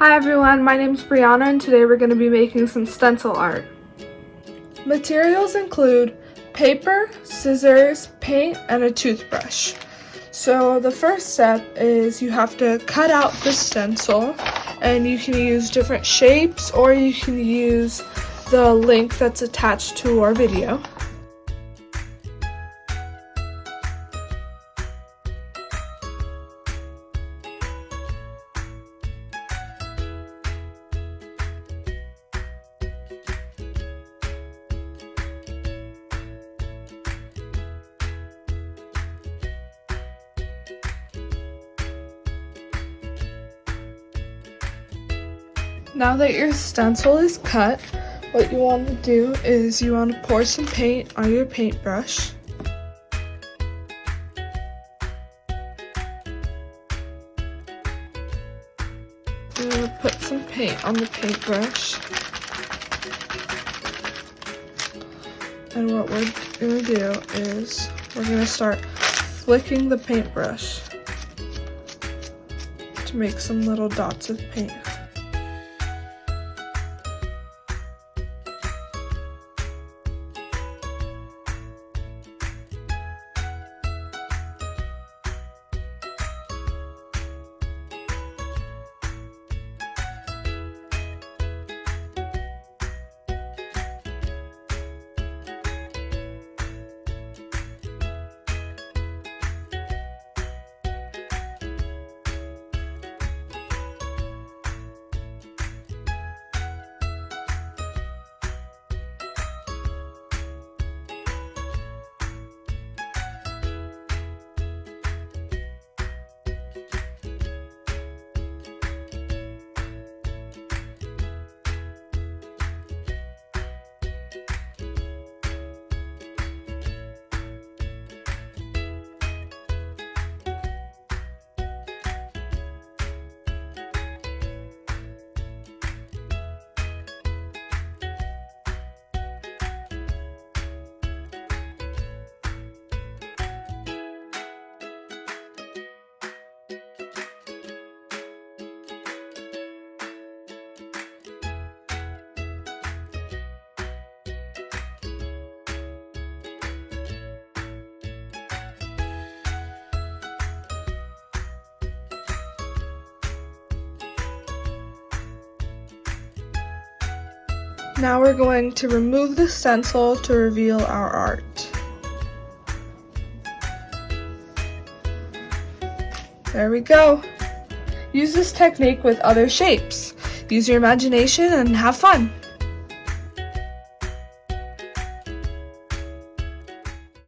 Hi everyone, my name is Brianna and today we're going to be making some stencil art. Materials include paper, scissors, paint, and a toothbrush. So the first step is you have to cut out the stencil, and you can use different shapes or you can use the link that's attached to our video. Now that your stencil is cut, what you want to do is you want to pour some paint on your paintbrush. You're going to put some paint on the paintbrush. And what we're going to do is we're going to start flicking the paintbrush to make some little dots of paint. Now we're going to remove the stencil to reveal our art. There we go. Use this technique with other shapes. Use your imagination and have fun.